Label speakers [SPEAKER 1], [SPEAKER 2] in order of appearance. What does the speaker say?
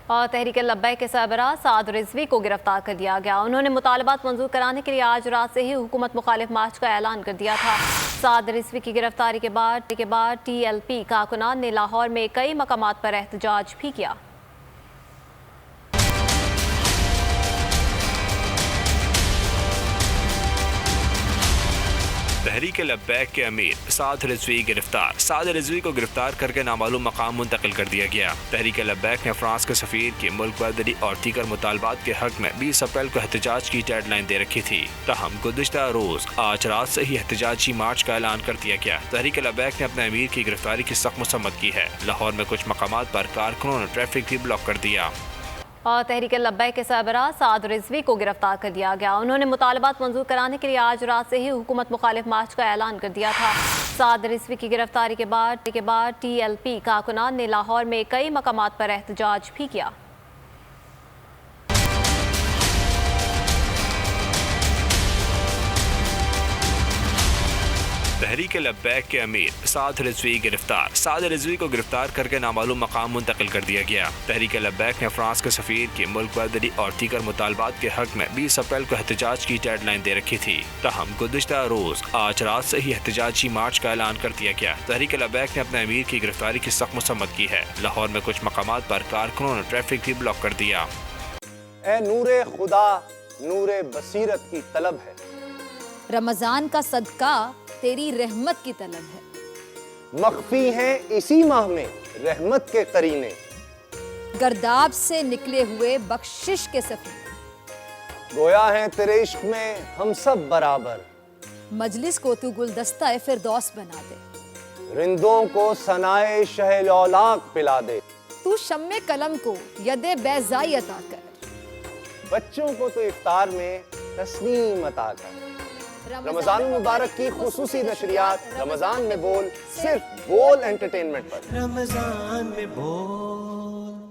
[SPEAKER 1] और तहरीक लब्बैक के सरबराह साद रिजवी को गिरफ्तार कर दिया गया। उन्होंने मुतालबात मंजूर कराने के लिए आज रात से ही हुकूमत मुखालिफ मार्च का ऐलान कर दिया था। साद रिजवी की गिरफ्तारी के बाद TLP कारकुनान ने लाहौर में कई मकामात पर एहतजाज भी किया।
[SPEAKER 2] तहरीक लब्बैक के अमीर साद रिजवी गिरफ्तार। साद रिजवी को गिरफ्तार करके नामालूम मकाम मुंतकिल कर दिया गया। तहरीक लब्बैक ने फ्रांस के सफीर की मुल्क बर्दरी और दीगर मुतालबात के हक में 20 अप्रैल को एहतजाज की डेडलाइन दे रखी थी। तहम गुज़िश्ता रोज आज रात से ही एहतजाजी मार्च का ऐलान कर दिया गया। तहरीक लब्बैक ने अपने अमीर की गिरफ्तारी की सख्त मसम्मत की है। लाहौर में कुछ मकामात पर कारकुनों ने ट्रैफिक भी ब्लॉक कर दिया।
[SPEAKER 1] और तहरीक लब्बैक के सरबराह साद रिजवी को गिरफ्तार कर दिया गया। उन्होंने मुतालबात मंजूर कराने के लिए आज रात से ही हुकूमत मुखालिफ मार्च का ऐलान कर दिया था। साद रिजवी की गिरफ्तारी के बाद TLP कारकुनान ने लाहौर में कई मकामात पर एहतजाज भी किया।
[SPEAKER 2] तहरीक लब्बैक के अमीर साद रिजवी गिरफ्तार। साद रिजवी को गिरफ्तार करके नामालूम मकाम मुंतकिल कर दिया गया। तहरीक लब्बैक ने फ्रांस के सफीर की मुल्क बर्दरी और दीगर मुतालबात के हक में 20 अप्रैल को एहतजाज की डेडलाइन दे रखी थी। तहम गुज़िश्ता रोज आज रात से ही एहतजाजी मार्च का ऐलान कर दिया गया। तहरीक लब्बैक ने अपने अमीर की गिरफ्तारी की सख्त मसम्मत की है। लाहौर में कुछ मकामात पर कारकुनों ने ट्रैफिक भी ब्लॉक कर दिया।
[SPEAKER 3] ए नूरे खुदा नूरे बसीरत की तलब है,
[SPEAKER 4] रमजान का सदका तेरी रहमत की तलब है।
[SPEAKER 3] मख्फी हैं इसी माह में रहमत के करीने,
[SPEAKER 4] गर्दाब से निकले हुए बख्शिश के सफीर।
[SPEAKER 3] गोया है तेरे इश्क में हम सब बराबर,
[SPEAKER 4] मजलिस को तू गुलदस्ता फिरदौस बना दे।
[SPEAKER 3] रिंदों को सनाए शहलौलाक पिला दे,
[SPEAKER 4] तू शम्मे कलम को यदे बैज़ाई अता कर।
[SPEAKER 3] बच्चों को तो इफ्तार में तस्नीम अता कर। रमजान मुबारक की खुसूसी नशरियात रमजान में बोल, सिर्फ बोल एंटरटेनमेंट पर।
[SPEAKER 5] रमजान में बोल।